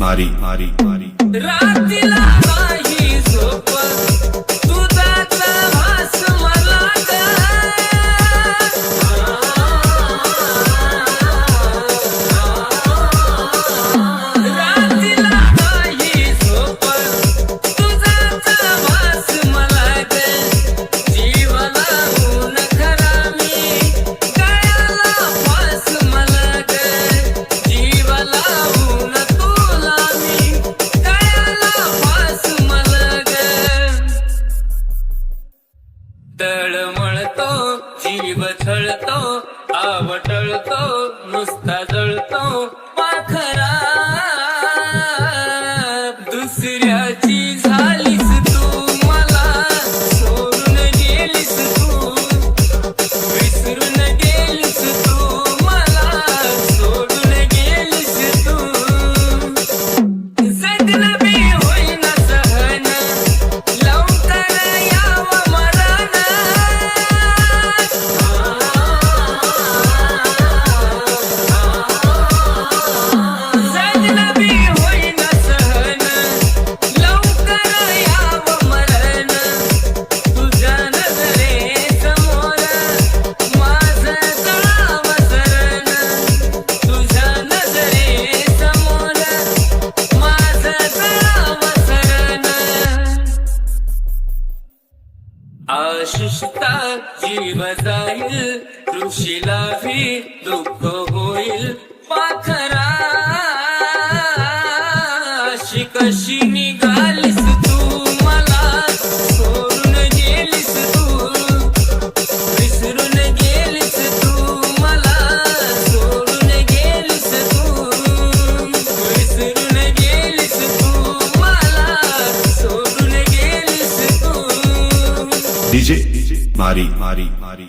मारी मारी मारी रात्रीला नाही झोप तुझाचा भास मला ग रात्रीला नाही झोप तुझाचा भास मला ग जीवाला होऊन खरा मी गळ्याला फास मला ग जीवाला होऊन तुला मी गळ्याला फास मला ग तळमळतो जीव छळतो आवटळतो नुसता जळतो पाखरा दुसऱ्याची झालीस तू मला सोडून गेलीस तू विसरून गेलीस तू मला सोडून गेलीस तू जगणं बी होईना सहन लवकर यावं मरण जगणं बी होईना सहन लवकर यावं मरण तुझ्या नजरेसमोर माझं जळावं शरण तुझ्या नजरेसमोर माझं जळावं शरण आशिषता जीव जाईल ऋषीला भी दुःख होईल पाखरा अशी कशी निघालीस तू मला सोडून गेलीस तू विसरून गेलीस तू मला सोडून गेलीस तू विसरून गेलीस तू मला सोडून गेलीस तू डीजे मारी मारी मारी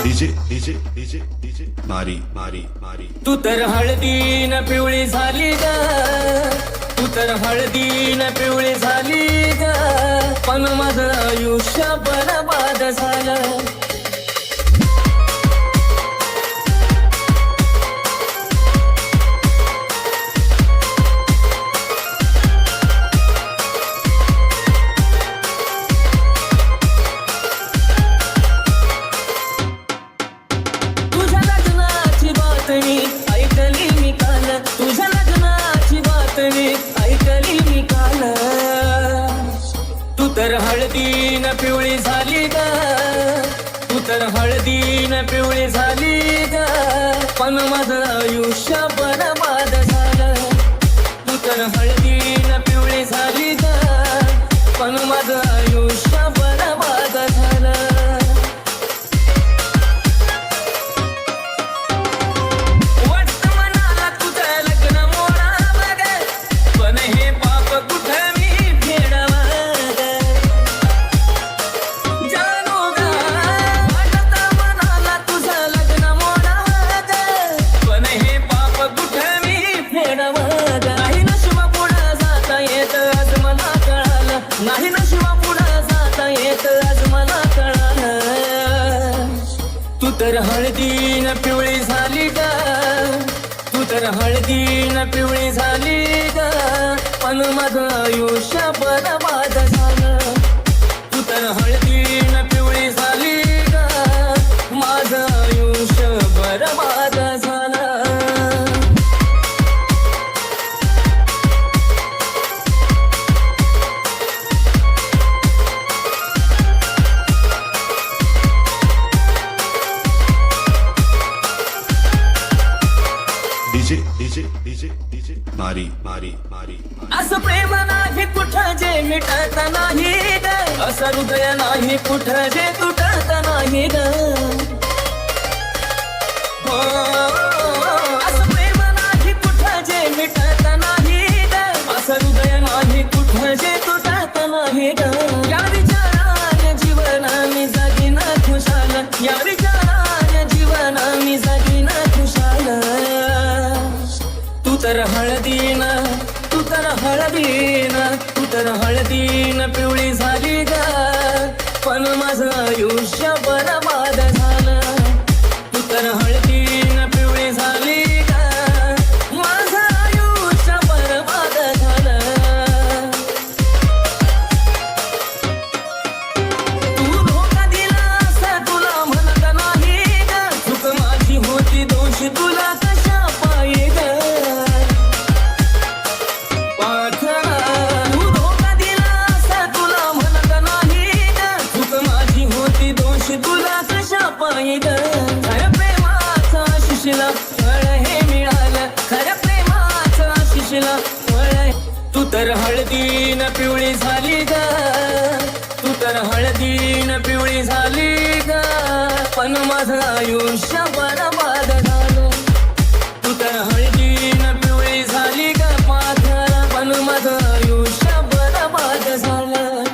डीजे डीजे डीजे डीजे मारी मारी मारी तू तर हळदीन पिवळी झाली ग तू तर हळदीन पिवळी झाली ग पण माझं आयुष्य बरबाद झालं तुझ्या लग्नाची बातमी ऐकली मी काल तुझ्या लग्नाची बातमी ऐकली मी काल तू तर हळदीन पिवळी झाली ग तू तर हळदीन पिवळी झाली ग पण माझं आयुष्य बरबाद झालं तू तर हळदीन पिवळी झाली ग पण माझं आयुष्य बरबाद झालं वाटतं मनाला तुझं लग्न मोडावं ग पण हे पाप कुठं मी फेडावं ग जानू ग वाटतं मनाला तुझं लग्न मोडावं ग पण हे पाप कुठं मी फेडावं ग नाही नशिबा पुढं जाता येत आज मला कळालं नाही नशिबा पुढं जाता येत आज मला कळालं तू तर हळदीन पिवळी झाली ग तू तर हळदीन पिवळी झाली ग पण माझं आयुष्य बरबाद झालं तू तर हळदीन पिवळी झाली ग माझं आयुष्य बरबाद झालं डीजे डीजे डीजे डीजे मारी मारी मारी असं प्रेम नाही कुठं जे मिटत नाही ग असं हृदय नाही कुठं जे तुटत नाही ग हो, असं प्रेम नाही कुठं जे मिटत नाही ग असं हृदय नाही कुठं जे तुटत नाही ग या विचाराने जीवन मी जगीन खुशाल या विचाराने जीवन मी जगीन खुशाल तू तर हळदीन तू तर हळदीन पिवळी झाली ग पण माझं आयुष्य बरबाद झालं. तू तर हळदीनं पिवळी झाली ग, माझं आयुष्य बरबाद झालं. तू धोका दिलास तुला म्हणत नाही ग, चूक माझी होती दोष तुला कशा पायी ग. पाथरा तू धोका दिलास तुला म्हणत नाही ग, चूक माझी होती दोष तुला कशा पायी ग. खरं प्रेमाचा शिशीला फळ हे मिळालं, खरं प्रेमाचा शिशीला फळ. तू तर हळदीनं पिवळी झाली ग, तू तर हळदीनं पिवळी झाली ग, पण माझं आयुष्य बरबाद झालं. तू तर हळदीनं पिवळी झाली ग पाथरा, पण माझं आयुष्य बरबाद झालं.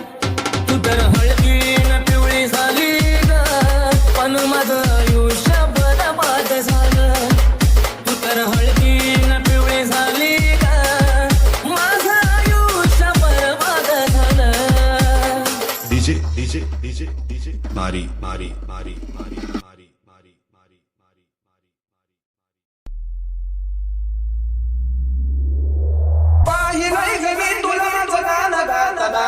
तू तर हळदीनं पिवळी झाली ग, पण माझं आयुष्य बरबाद झालं. तू तर हळदीनं पिवळी झाली ग, माझं आयुष्य बरबाद झालं. डीजे डीजे डीजे डीजे मारी मारी मारी मारी मारी मारी मारी मारी मारी. पाहिलंय ग मी तुला माझं गाणं गाताना,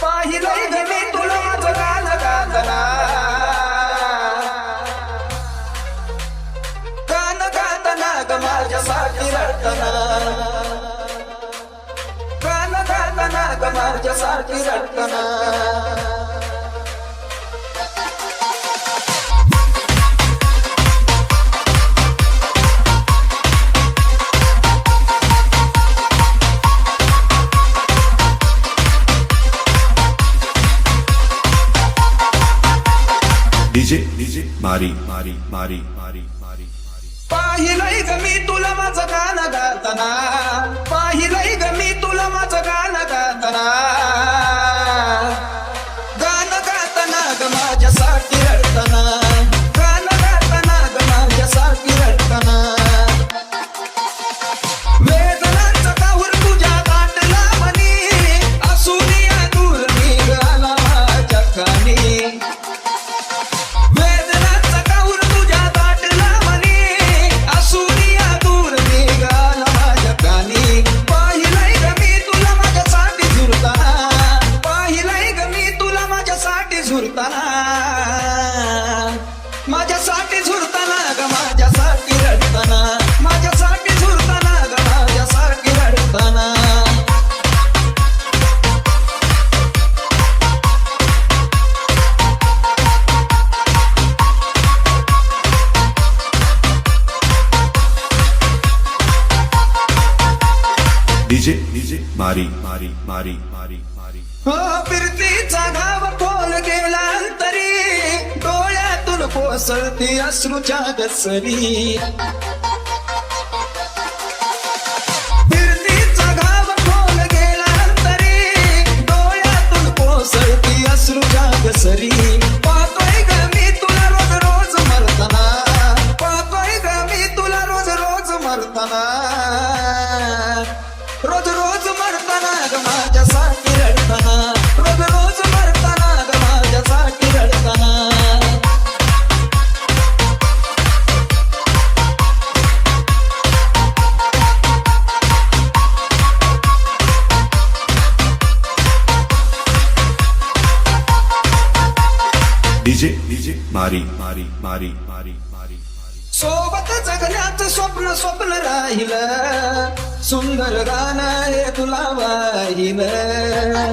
पाहिलंय ग मी तुला माझं गाणं गाताना. गाणं गाताना ग माझ्यासाठी रडताना, गाणं गाताना ग माझ्यासाठी रडताना. डीजे डीजे मारी मारी मारी मारी मारी मारी. पाहिलंय ग मी तुला माझं गाणं गाताना, पाहिलंय ग मी तुला माझं गाणं गाताना. गाणं गाताना ग माझ्यासाठी रडताना, गाणं गाताना ग माझ्यासाठी रडताना. वेदनांचा काहूर तुझ्या गाठला मनी, असूनिया दूर निघाला माझ्या कानी. वेदनांचा काहूर तुझ्या गाठला मनी, असूनिया दूर निघाला माझ्या कानी. पाहिलंय ग मी तुला माझ्यासाठी झुरताना, पाहिलंय ग मी तुला माझ्यासाठी झुरताना. माझ्यासाठी झुरताना ग माझ्यासाठी रडताना, माझ्यासाठी झुरताना ग माझ्यासाठी रडताना. डीजे डीजे मारी मारी मारी मारी मारी. हो फिरतीचा घाव खोल गेला तरी, डोळ्यातून कोसळती अश्रूच्या गसरी. फिरतीचा घाव खोल गेला तरी, डोळ्यातून कोसळती अश्रूच्या गसरी. पाहतोय ग मी तुला रोज रोज मरताना, पाहतोय ग मी तुला रोज रोज मरताना. रोज रोज मरताना ग माझ्यासाठी रडताना, रोज रोज मरताना ग माझ्यासाठी रडताना. डीजे डीजे मारी मारी मारी मारी मारी मारी. सोबत जगण्याचं स्वप्न स्वप्न राहिलं, सुंदर गाणं हे तुला वाहिलं.